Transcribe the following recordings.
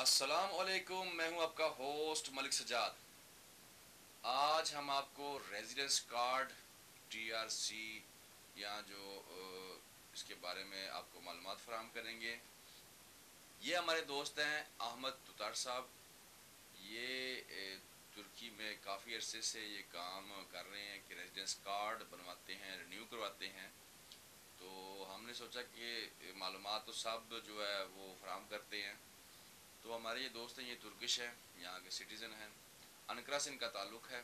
अस्सलाम वालेकुम, मैं हूं आपका होस्ट मलिक सजाद। आज हम आपको रेजिडेंस कार्ड टीआरसी या जो इसके बारे में आपको मालूमात फराहम करेंगे। ये हमारे दोस्त हैं अहमद तुतार साहब। ये तुर्की में काफ़ी अरसे से ये काम कर रहे हैं कि रेजिडेंस कार्ड बनवाते हैं, रिन्यू करवाते हैं। तो हमने सोचा कि मालूमात तो सब जो है वो फराहम करते हैं। तो हमारे ये दोस्त हैं, ये तुर्किश हैं, यहाँ के सिटीज़न हैं, अनकरा से इनका ताल्लुक़ है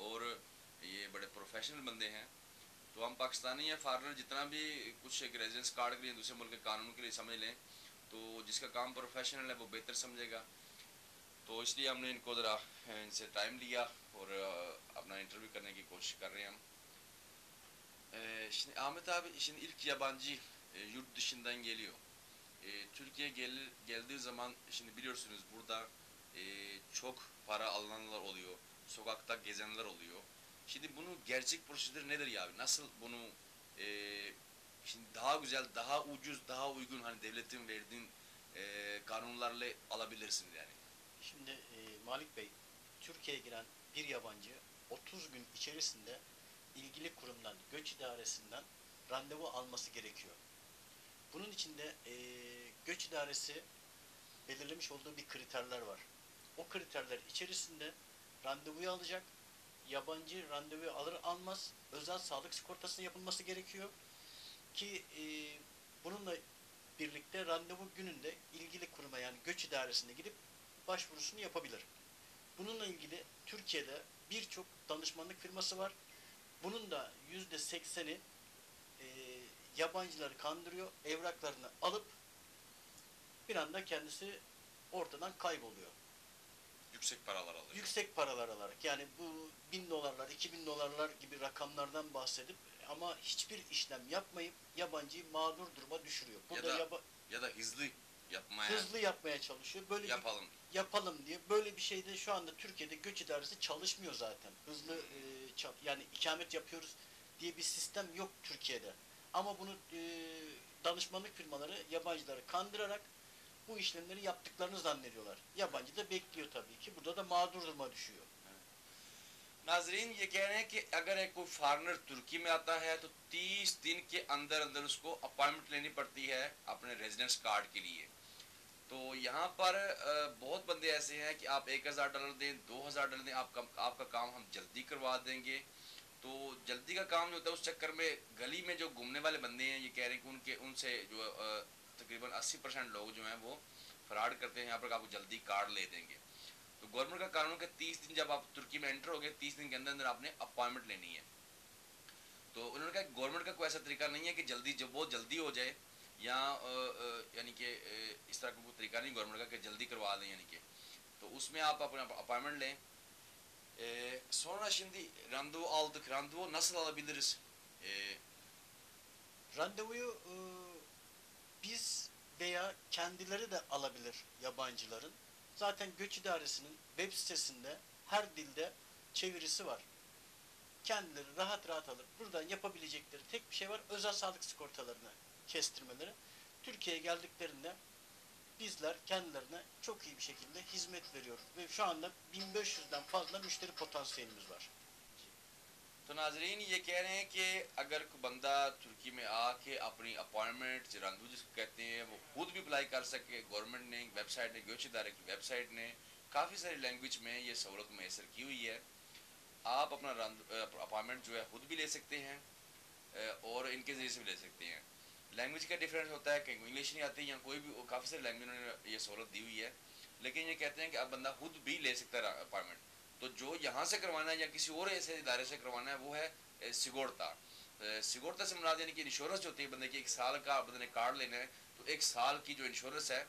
और ये बड़े प्रोफेशनल बंदे हैं। तो हम पाकिस्तानी या फॉरनर जितना भी कुछ एक रेजिडेंस कार्ड के लिए दूसरे मुल्क के कानून के लिए समझ लें, तो जिसका काम प्रोफेशनल है वो बेहतर समझेगा। तो इसलिए हमने इनको ज़रा इनसे टाइम लिया और अपना इंटरव्यू करने की कोशिश कर रहे हैं हम. Şimdi Ahmet abi şimdi ilk yabancı yurt dışından geliyor. Türkiye'ye geldiği zaman şimdi biliyorsunuz burada çok para alınanlar oluyor. Sokakta gezenler oluyor. Şimdi bunun gerçek prosedürü nedir ya abi? Nasıl bunu e, şimdi daha güzel, daha ucuz, daha uygun hani devletin verdiğin kanunlarla alabilirsiniz yani. Şimdi Malik Bey, Türkiye'ye giren bir yabancı 30 gün içerisinde ilgili kurumdan, göç idaresinden randevu alması gerekiyor. Bunun için de göç idaresi belirlemiş olduğu bir kriterler var. O kriterler içerisinde randevuyu alacak. Yabancı randevuyu alır almaz özel sağlık sigortasının yapılması gerekiyor ki bununla birlikte randevu gününde ilgili kuruma yani göç idaresine gidip başvurusunu yapabilir. Bununla ilgili Türkiye'de birçok danışmanlık firması var. Bunun da %80'i e, yabancıları kandırıyor, evraklarını alıp bir anda kendisi ortadan kayboluyor. Yüksek paralar alıyor. Yüksek paralar alarak yani bu 1000 dolarlar, 2000 dolarlar gibi rakamlardan bahsedip ama hiçbir işlem yapmayıp yabancıyı mağdur duruma düşürüyor. Ya Burada da ya da hızlı yapmaya çalışıyor. Böyle bir yapalım. yapalım diye. Böyle bir şeyde şu anda Türkiye'de göç idaresi çalışmıyor zaten. Hızlı yani ikamet yapıyoruz diye bir sistem yok Türkiye'de. Ama bunu danışmanlık firmaları yabancıları kandırarak bu işlemleri yaptıklarını zannediyorlar. Yabancı da bekliyor tabii ki. Burada da mağdur duruma düşüyor. नाजरीन ये कह रहे हैं कि अगर एक कोई फॉरनर तुर्की में आता है तो 30 दिन के अंदर अंदर उसको अपॉइंटमेंट लेनी पड़ती है अपने रेजिडेंस कार्ड के लिए. तो यहाँ पर बहुत बंदे ऐसे हैं कि आप $1000 दें, $2000 दें, आपका काम हम जल्दी करवा देंगे. तो जल्दी का काम जो होता है उस चक्कर में गली में जो घूमने वाले बंदे हैं ये कह रहे हैं कि उनसे जो तकरीबन 80% लोग जो हैं वो फ्रॉड करते हैं यहाँ पर आपको जल्दी कार्ड ले देंगे. तो गवर्नमेंट का कानून के 30 दिन जब आप तुर्की में एंटर हो गए 30 दिन के अंदर अंदर आपने अपॉइंटमेंट लेनी है. तो उन्होंने कहा गवर्नमेंट का कोई ऐसा तरीका नहीं है कि जल्दी जब बहुत जल्दी हो जाए या यानी कि इस तरह का कोई तरीका नहीं गवर्नमेंट का कि जल्दी करवा दें यानी कि. तो उसमें आप अपना अपॉइंटमेंट लें. Sonra şimdi randevu aldık. Randevu nasıl alabiliriz? Randevuyu biz veya kendileri de alabilir yabancıların. Zaten Göç İdaresi'nin web sitesinde her dilde çevirisi var. Kendileri rahat rahat alır. Buradan yapabilecekleri tek bir şey var. Özel sağlık sigortalarını kestirmeleri. Türkiye'ye geldiklerinde bizler kendilerine çok iyi bir şekilde hizmet veriyoruz. Ve şu anda 1500'den fazla müşteri potansiyelimiz var. तो नाजरीन ये कह रहे हैं कि अगर कोई बंदा तुर्की में आके अपनी अपॉइंटमेंट रंदू जिसको कहते हैं वो खुद भी अप्लाई कर सके. गवर्नमेंट ने वेबसाइट ने गोच इदारे की वेबसाइट ने काफ़ी सारी लैंग्वेज में ये सहूलत मैसर की हुई है. आप अपना अपॉइंटमेंट जो है खुद भी ले सकते हैं और इनके ज़रिए से भी ले सकते हैं. लैंग्वेज का डिफरेंस होता है कि इंग्लिश नहीं आती या कोई भी काफ़ी सारी लैंग्वेज उन्होंने ये सहूलत दी हुई है. लेकिन ये कहते हैं कि अब बंदा खुद भी ले सकता है अपॉइंटमेंट. तो जो यहाँ से करवाना है या किसी और ऐसे इदारे से करवाना है वो है सिगोरता. सिगोरता से मुराद यानी कि इंश्योरेंस जो होती है बंदे की 1 साल का बंदे ने कार्ड लेना है तो 1 साल की जो इंश्योरेंस है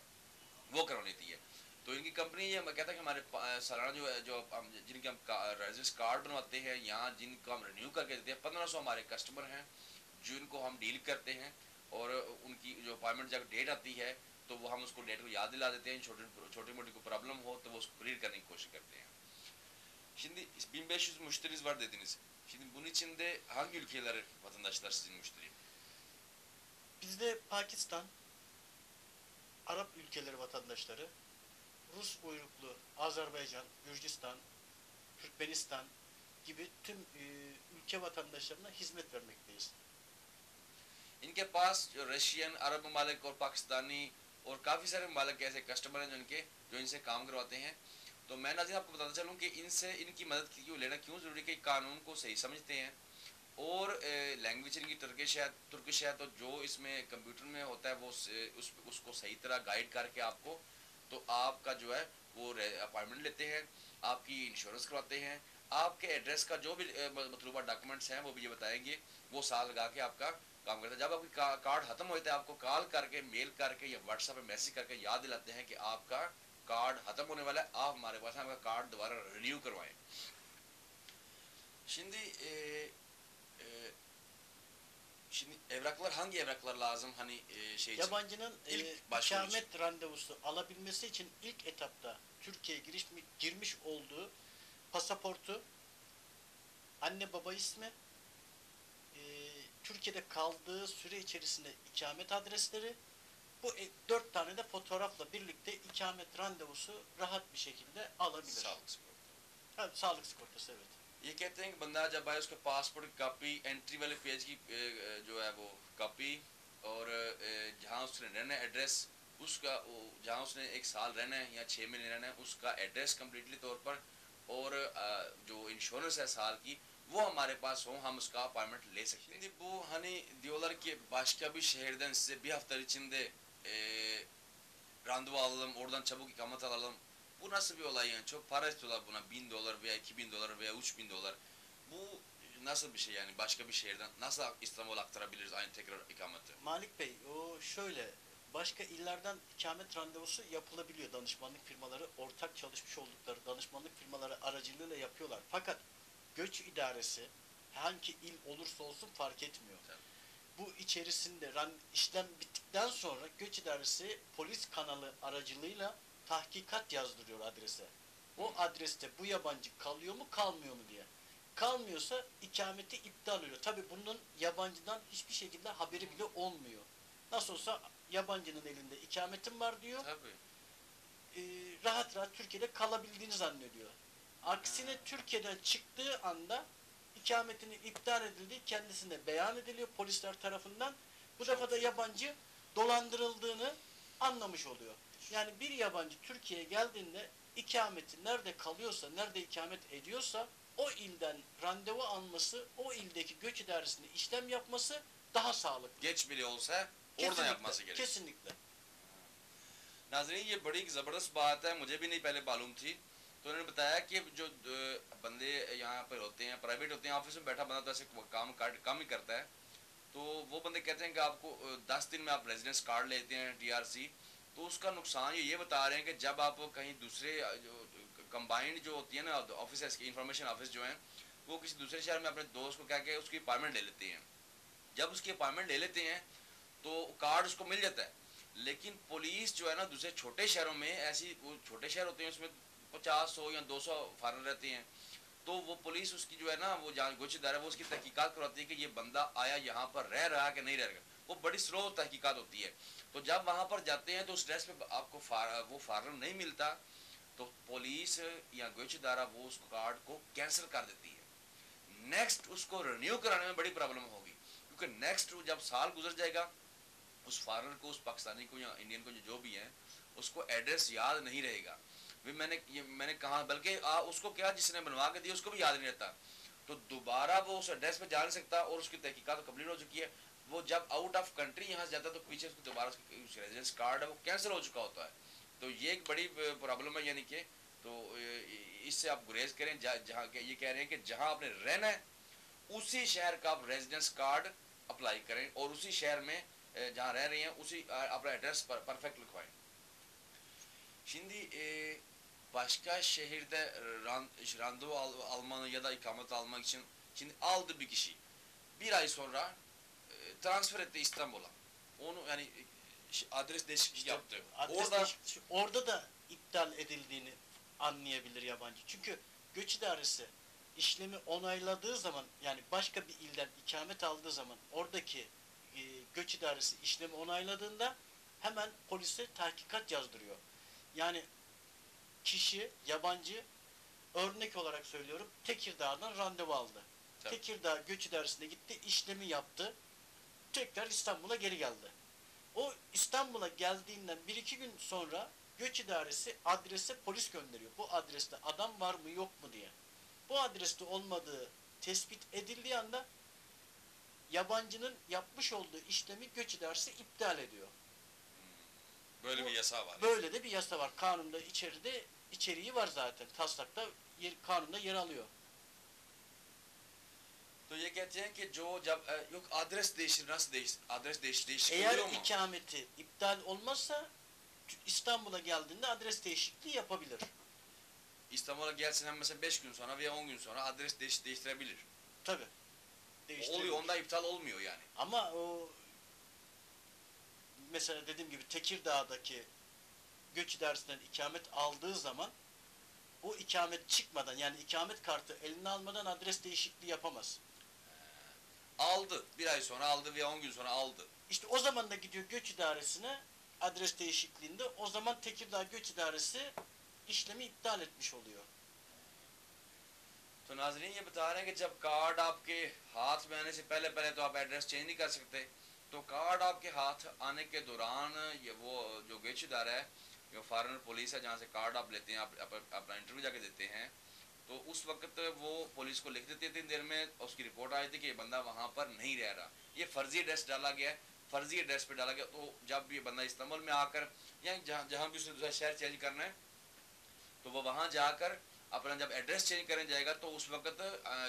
वो करवानी थी है. तो इनकी कंपनी ये कहता है कि हमारे सालाना जो है जो हम जिनके हम रेजिडेंस कार्ड बनवाते हैं यहाँ जिनको हम रिन्यू करके देते हैं 1500 हमारे कस्टमर हैं जिनको हम डील करते हैं और उनकी जो अपॉइंटमेंट जब डेट आती है तो वो हम उसको डेट को याद दिला देते हैं. छोटी मोटी कोई प्रॉब्लम हो तो वो उसको क्लियर करने की कोशिश करते हैं. Şimdi 1500 müşteriniz var dediniz. Şimdi bunun içinde hangi ülkeler vatandaşlar sizin müşteri? Bizde Pakistan, Arap ülkeleri vatandaşları, Rus uyruklu Azerbaycan, Gürcistan, Türkmenistan gibi tüm ülke vatandaşlarına hizmet vermekteyiz. इनके पास जो रशियन, अरब ममालिक और पाकिस्तानी और काफ़ी सारे ममालिक ऐसे कस्टमर हैं जो इनसे काम करवाते हैं। तो मैं नाज़रीन आपको बताता चलूँ कि इनसे इनकी मदद क्यों लेना क्यों ज़रूरी है कि कानून को सही समझते हैं और लैंग्वेज इनकी तुर्किश है तो जो इसमें कंप्यूटर में होता है वो उसको सही तरह गाइड करके आपको तो आपका जो है वो अपॉइंटमेंट लेते हैं, आपकी इंश्योरेंस करवाते हैं, आपके एड्रेस का जो भी मतलूबा डॉक्यूमेंट्स हैं वो भी ये बताएंगे, वो साल लगा के आपका काम करता है। जब आपकी कार्ड खत्म हो जाता है आपको कॉल करके, मेल करके या व्हाट्सएप पे मैसेज करके याद दिलाते हैं कि आपका कार्ड खत्म होने वाला है, आप हमारे पास आपका कार्ड दोबारा रिन्यू करवाएं। Şimdi şimdi evraklar hangi evraklar lazım hani şey için? Yabancının İlk başvuru için. ikamet randevusu alabilmesi için ilk etapta Türkiye'ye girmiş olduğu pasaportu, anne baba ismi, Türkiye'de kaldığı süre içerisinde ikamet adresleri, bu 4 tane de fotoğrafla birlikte ikamet randevusu rahat bir şekilde alabilir. Sağlık sigorta. Evet, sağlık sigortası, evet. ये कहते हैं कि बंदा जब आए उसके पासपोर्ट की copy, entry वाले पेज की जो है वो कॉपी और जहाँ उसने रहना है एड्रेस उसका, जहाँ उसने 1 साल रहना है या 6 महीने रहना है उसका एड्रेस कम्प्लीटली तौर पर और जो इंश्योरेंस है साल की वो hamaरे पास हो, हम उसका अपॉइंटमेंट ले सकते हैं. Şimdi bu hani diyorlar ki başka bir şehirden size bir hafta içinde randevu alalım, oradan çabuk ikamet alalım. Bu nasıl bir olay yani? Çok para istiyorlar buna. $1000 veya $2000 veya $3000. Bu nasıl bir şey yani? Başka bir şehirden nasıl İstanbul'a aktarabiliriz aynı tekrar ikameti? Malik Bey, o şöyle, başka illerden ikamet randevusu yapılabiliyor. Danışmanlık firmaları, ortak çalışmış oldukları danışmanlık firmaları aracılığıyla yapıyorlar. Fakat göç idaresi hangi il olursa olsun fark etmiyor. Tabii. Bu içerisinde işlem bittikten sonra göç idaresi polis kanalı aracılığıyla tahkikat yazdırıyor adrese. O adreste bu yabancı kalıyor mu kalmıyor mu diye. Kalmıyorsa ikameti iptal oluyor. Tabi bunun yabancıdan hiçbir şekilde haberi bile olmuyor. Nasıl olsa yabancının elinde ikametim var diyor. Tabii. Rahat rahat Türkiye'de kalabildiğini zannediyor. Aksine Türkiye'den çıktığı anda ikametinin iptal edildiği kendisine beyan ediliyor polisler tarafından. Bu defa da yabancı dolandırıldığını anlamış oluyor. Yani bir yabancı Türkiye'ye geldiğinde ikameti nerede kalıyorsa, nerede ikamet ediyorsa o ilden randevu alması, o ildeki göç idaresinde işlem yapması daha sağlıklı. Geç bile olsa oradan yapması gerekiyor. Kesinlikle. नाज़रीन ये बड़ी ज़बरदस्त बात है, मुझे भी नहीं पहले मालूम थी। तो उन्होंने बताया कि जो बंदे यहाँ पर होते हैं, प्राइवेट होते हैं, ऑफिस में बैठा बंदा तो ऐसे काम ही करता है, तो वो बंदे कहते हैं कि आपको 10 दिन में आप रेजिडेंस कार्ड लेते हैं TRC, तो उसका नुकसान ये बता रहे हैं कि जब आप कहीं दूसरे जो कंबाइंड जो होती है ना ऑफिस, इंफॉर्मेशन ऑफिस जो है वो किसी दूसरे शहर में अपने दोस्त को क्या के उसकी अपॉइंटमेंट ले लेते हैं। जब उसकी अपॉइंटमेंट ले लेते हैं तो कार्ड उसको मिल जाता है, लेकिन पुलिस जो है ना दूसरे छोटे शहरों में, ऐसी वो छोटे शहर होते हैं उसमें 50, 100 या 200 फॉरेनर रहते हैं, तो वो पुलिस उसकी जो है ना वो जहाँ गोचेदार है वो उसकी तहकीकात करवाती है कि ये बंदा आया यहाँ पर रह रहा है कि नहीं रह रहा। वो बड़ी स्लो तहकीकात होती है। तो जब वहाँ पर जाते हैं तो उस ड्रेस पे आपको वो फॉरेनर नहीं मिलता, तो पुलिस या गोचेदारा वो उस कार्ड को कैंसिल कर देती है। नेक्स्ट उसको रिन्यू कराने में बड़ी प्रॉब्लम होगी, क्योंकि नेक्स्ट जब साल गुजर जाएगा उस फॉरेनर को, उस पाकिस्तानी को या इंडियन को जो भी है उसको एड्रेस याद नहीं रहेगा। मैंने कहा बल्कि उसको क्या जिसने बनवा के दिया उसको भी याद नहीं रहता, तो दोबारा वो उस एड्रेस पे जा नहीं सकता और उसकी तहकीकात कंप्लीट हो चुकी है। वो जब आउट ऑफ कंट्री यहाँ से जाता है तो पीछे उसको दोबारा रेजिडेंस कार्ड है वो कैंसिल हो चुका होता है। तो ये एक बड़ी प्रॉब्लम है, यानी कि तो इससे आप गुरेज करें। जहाँ ये कह रहे हैं कि जहाँ आपने रहना है उसी शहर का आप रेजिडेंस कार्ड अप्लाई करें और उसी शहर में जहाँ रह रही हैं usi अपना एड्रेस परफेक्ट लिखवाएं. Şimdi başka şehirde randevu almanı ya da ikamet almak için şimdi aldı bir kişi. Bir ay sonra transfer etti İstanbul'a. Onu yani adres değişikliği yaptı. Orada da iptal edildiğini anlayabilir yabancı. Çünkü göç idaresi işlemi onayladığı zaman, yani başka bir ilden ikamet aldığı zaman oradaki göç idaresi işlemi onayladığında hemen polise tahkikat yazdırıyor. Yani kişi, yabancı, örnek olarak söylüyorum, Tekirdağ'dan randevu aldı. Tabii. Tekirdağ Göç İdaresi'ne gitti, işlemi yaptı. Tekrar İstanbul'a geri geldi. O İstanbul'a geldiğinden bir iki gün sonra Göç İdaresi adrese polis gönderiyor. Bu adreste adam var mı yok mu diye. Bu adreste olmadığı tespit edildiği anda yabancının yapmış olduğu işlemi Göç İdaresi iptal ediyor. Böyle bir yasa var. Böyle de bir yasa var. Kanunda içeriği var zaten. Taslakta kanunda yer alıyor. तो ये कहते हैं कि जो जब yok adres değişir nasıl değişir? Adres değişik Eğer oluyor mu? ikameti iptal olmazsa İstanbul'a geldiğinde adres değişikliği yapabilir. İstanbul'a gelsin hem mesela 5 gün sonra veya 10 gün sonra adres değiştirebilir. Tabii. Oluyor, onda iptal olmuyor yani. Ama o mesela dediğim gibi Tekirdağ'daki Göç İdaresi'nden ikamet aldığı zaman o ikamet çıkmadan, yani ikamet kartı eline almadan adres değişikliği yapamaz. Aldı. Bir ay sonra aldı veya 10 gün sonra aldı. İşte o zaman da gidiyor Göç İdaresi'ne adres değişikliğinde, o zaman Tekirdağ Göç İdaresi işlemi iptal etmiş oluyor. तो नाजरीन ये बता रहे हैं कि जब कार्ड आपके हाथ में आने से पहले पहले तो आप एड्रेस चेंज नहीं कर सकते, तो कार्ड आपके हाथ आने के दौरान ये वो जो गेचदार है, जो फॉरेनर पुलिस है जहाँ से कार्ड आप लेते हैं, आप अपना इंटरव्यू जाके देते हैं, तो उस वक्त वो पुलिस को लिख देती है 3 दिन में, उसकी रिपोर्ट आई थी कि ये बंदा वहाँ पर नहीं रह रहा, ये फर्जी एड्रेस डाला गया है, फर्जी एड्रेस पे डाला गया। तो जब ये बंदा इस्तांबुल में आकर या जहाँ भी उसने दूसरा शहर चेंज करना है, तो वो वहाँ जाकर अपना जब एड्रेस चेंज करने जाएगा, तो उस वक्त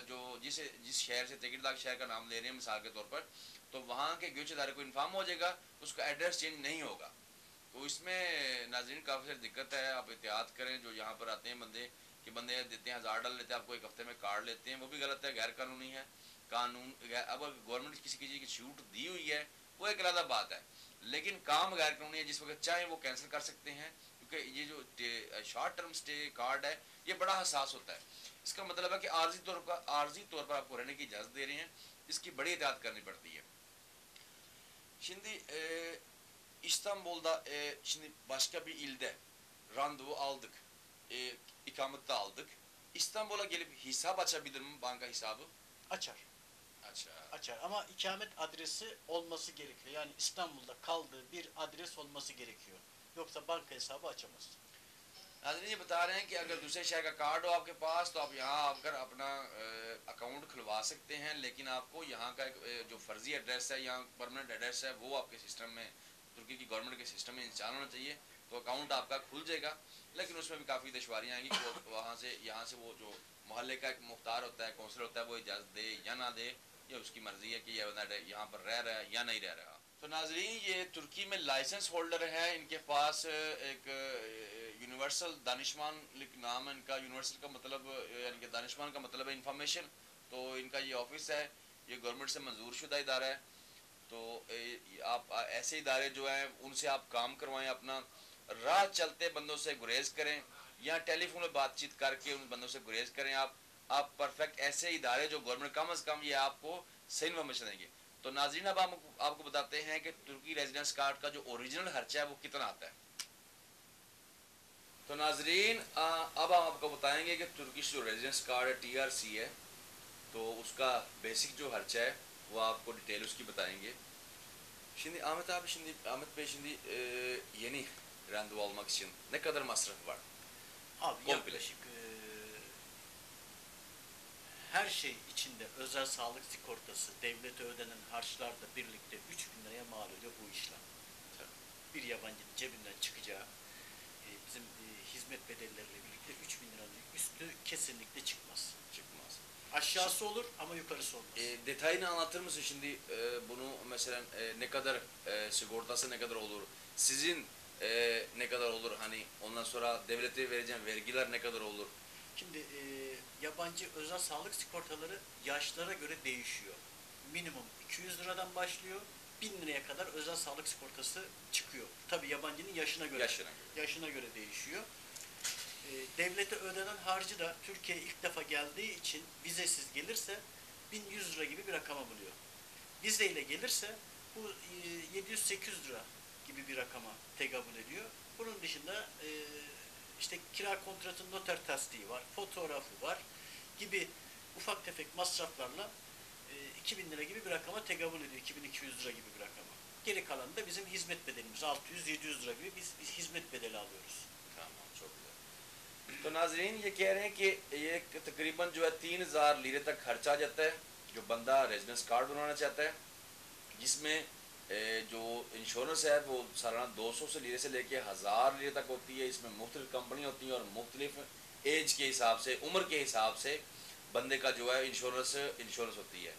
जो जिस शहर से तेगिरदाग शहर का नाम ले रहे हैं मिसाल के तौर पर, तो वहाँ के गोच इदारे को इन्फॉर्म हो जाएगा, तो उसका एड्रेस चेंज नहीं होगा। तो इसमें नाज़रीन काफ़ी सारी दिक्कत है, आप एहतियात करें। जो यहाँ पर आते हैं बंदे देते हैं, 1000 डॉलर लेते हैं, आपको एक हफ्ते में कार्ड लेते हैं, वो भी गलत है, गैर कानूनी है। अब गवर्नमेंट किसी चीज़ की छूट दी हुई है वो एक अलग बात है, लेकिन काम गैर कानूनी है, जिस वक्त चाहे वो कैंसिल कर सकते हैं, क्योंकि ये जो शॉर्ट टर्म स्टे कार्ड है ये बड़ा हसास होता है। इसका मतलब है कि आर्जी तौर पर आपको रहने की इजाज़त दे रहे हैं, इसकी बड़ी एहतियात करनी पड़ती है। Şimdi İstanbul'da şimdi başka bir ilde randevu aldık, ikamet de aldık. İstanbul'a gelip hesap açabilir mi, banka hesabı? Açar. Açar. Açar ama ikamet adresi olması gerekiyor. Yani İstanbul'da kaldığı bir adres olması gerekiyor. Yoksa banka hesabı açamaz. नाज़रीन ये बता रहे हैं कि अगर दूसरे शहर का कार्ड हो आपके पास, तो आप यहाँ आकर अपना अकाउंट खुलवा सकते हैं, लेकिन आपको यहाँ का जो फर्जी एड्रेस है, यहाँ परमानेंट एड्रेस है, वो आपके सिस्टम में, तुर्की की गवर्नमेंट के सिस्टम में इंस्टॉल होना चाहिए, तो अकाउंट आपका खुल जाएगा। लेकिन उसमें भी काफ़ी दुश्वारियाँ आएंगी कि वहाँ से यहाँ से वो जो मोहल्ले का एक मुख्तार होता है, कौंसलर होता है, वो इजाज़त दे या ना दे, ये उसकी मर्ज़ी है कि यह बंदा यहाँ पर रह रहा है या नहीं रह रहा। तो नाज़रीन ये तुर्की में लाइसेंस होल्डर है, इनके पास एक यूनिवर्सल दानिशमान नाम है इनका। यूनिवर्सल का मतलब यानी कि दानिशमान का मतलब है इंफॉर्मेशन। तो इनका ये ऑफिस है, ये गवर्नमेंट से मंजूर शुदा इदारा है। तो आप ऐसे इदारे जो हैं उनसे आप काम करवाएं, अपना राह चलते बंदों से गुरेज करें या टेलीफोन में बातचीत करके उन बंदों से गुरेज करें। आप परफेक्ट ऐसे इदारे जो गवर्नमेंट कम अज़ कम ये आपको सही इन्फॉर्मेशन देंगे। तो नाज़रीन अब आपको बताते हैं कि तुर्की रेजिडेंस कार्ड का जो ओरिजिनल खर्चा है वो कितना आता है। तो नाज़रीन अब हम आपको बताएंगे कि तुर्किश जो रेजिडेंस कार्ड है TRC है, तो उसका बेसिक जो खर्चा है वो आपको डिटेल उसकी बताएंगे। Şimdi Ahmet abi, Ahmet Bey, yeni randevu almak için ne kadar masraf var? Abi Komple. yaklaşık her şey içinde özel sağlık sigortası, devlete ödenen harçlarla birlikte 3.000 liraya mal oluyor bu işlem. Bir yabancının cebinden çıkacağı bizim hizmet bedelleriyle birlikte 3.000 liranın üstü kesinlikle çıkmaz. Çıkmaz. Aşağısı olur ama yukarısı olmaz. Detayını anlatır mısın şimdi? Bunu mesela ne kadar sigortası ne kadar olur? Sizin ne kadar olur? Hani ondan sonra devlete vereceğim vergiler ne kadar olur? Şimdi yabancı özel sağlık sigortaları yaşlara göre değişiyor. Minimum 200 liradan başlıyor. 1000 liraya kadar özel sağlık sigortası çıkıyor. Tabii yabancının yaşına göre değişiyor. Devlete ödenen harcı da Türkiye'ye ilk defa geldiği için vizesiz gelirse 1100 lira gibi bir rakama buluyor. Vizeyle gelirse bu 700-800 lira gibi bir rakama tekabül ediyor. Bunun dışında işte kira kontratının noter tasdiği var, fotoğrafı var gibi ufak tefek masraflarla 2000 lira gibi bir rakama tekabül ediyor. 2200 lira gibi bir rakama. Geri kalan da bizim hizmet bedelimiz. 600-700 lira gibi biz hizmet bedeli alıyoruz. تمام شکریہ. تو ناظرین یہ کہہ رہے ہیں کہ یہ تقریباً جو ہے 3000 لیرے تک خرچ آ جاتا ہے جو بندہ ریزیڈنس کارڈ بنوانا چاہتا ہے، جس میں جو انشورنس ہے وہ سالانہ 200 سے لیرے سے لے کے 1000 لیرے تک ہوتی ہے. اس میں مختلف کمپنی ہوتی ہیں اور مختلف ایج کے حساب سے، عمر کے حساب سے بندے کا جو ہے انشورنس ہوتی ہے.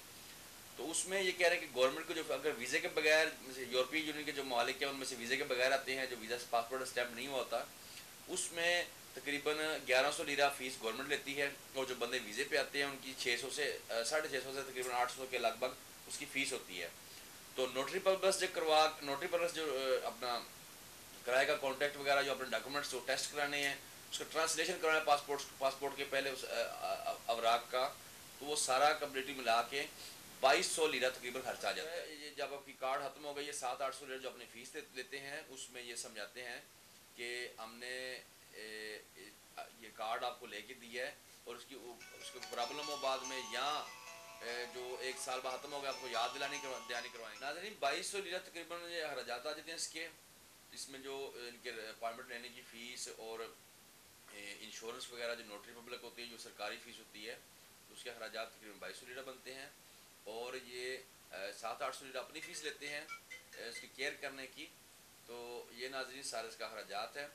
تو اس میں یہ کہہ رہے ہیں کہ گورنمنٹ کو جو اگر ویزے کے بغیر، یورپی یونین کے جو ممالک ہیں ان میں سے ویزے کے بغیر آتے ہیں، جو ویزا پاسپورٹ اسٹیمپ نہیں ہوتا، اس میں تقریباً 1100 لیرہ فیس گورنمنٹ لیتی ہے، اور جو بندے ویزے پہ آتے ہیں ان کی 600 سے 650 سے تقریباً 800 کے لگ بھگ اس کی فیس ہوتی ہے. تو نوٹری پبلس جو اپنا کرائے کا کانٹیکٹ وغیرہ جو اپنے ڈاکومنٹس وہ ٹیسٹ کرانے ہیں، اس کا ٹرانسلیشن کرانا ہے پاسپورٹ کے پہلے اس اوراق کا، تو وہ سارا کمپلیٹلی ملا کے 2200 لیرہ تقریباً خرچ آ جاتا ہے. یہ جب آپ کی کارڈ ختم ہو گئی، یہ 700-800 لیرہ جو اپنی فیس لیتے ہیں، اس میں یہ سمجھاتے ہیں کہ ہم نے یہ کارڈ آپ کو لے کے دی ہے اور اس کی پرابلم ہو بعد میں، یا جو 1 سال بعد ختم ہو گیا آپ کو یاد دلانی کروائیں. ناظرین 2200 لیرہ تقریباً یہ اخراجات آ جاتے ہیں اس میں جو ان کے اپائنٹمنٹ لینے کی فیس اور انشورنس وغیرہ جو نوٹری پبلک ہوتی ہے، جو سرکاری فیس ہوتی ہے، اس کے اخراجات تقریباً 2200 لیرہ بنتے ہیں. اور یہ 700-800 لیرہ اپنی فیس لیتے ہیں اس کی کیئر کرنے کی. تو یہ ناظرین سارے اس کا اخراجات ہیں.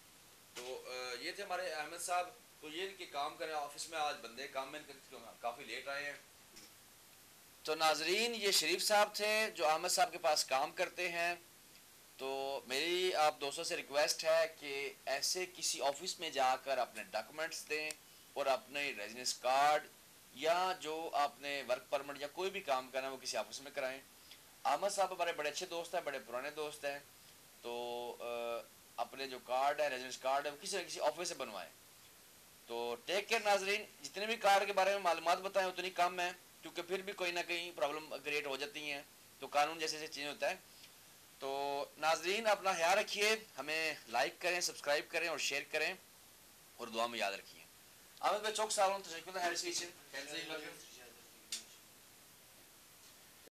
تو یہ تھے ہمارے احمد صاحب. تو یہ کہ کام کریں آفس میں، آج بندے کام میں کافی لیٹ آئے ہیں. تو ناظرین یہ شریف صاحب تھے جو احمد صاحب کے پاس کام کرتے ہیں. تو میری آپ دوستوں سے ریکویسٹ ہے کہ ایسے کسی آفس میں جا کر اپنے ڈاکومنٹس دیں اور اپنے ریزیڈنس کارڈ یا جو آپ نے ورک پرمٹ یا کوئی بھی کام کرنا ہے وہ کسی آفس میں کرائیں. احمد صاحب ہمارے بڑے اچھے دوست ہیں، بڑے پرانے دوست ہیں. تو اپنے جو کارڈ ہے، ریزیڈنس کارڈ ہے، وہ کسی نہ کسی آفس سے بنوائیں. تو ٹیک کیئر ناظرین. جتنے بھی کارڈ کے بارے میں معلومات بتائیں اتنی کم ہے، کیونکہ پھر بھی کوئی نہ کہیں پرابلم کریٹ ہو جاتی ہیں، تو قانون جیسے چینج ہوتا ہے. تو ناظرین اپنا خیال رکھیے، ہمیں لائک کریں، سبسکرائب کریں اور شیئر کریں، اور دعا میں یاد رکھیے. احمد بھائی çok sağ olun, teşekkürler her şey için. Kendinize iyi bakın.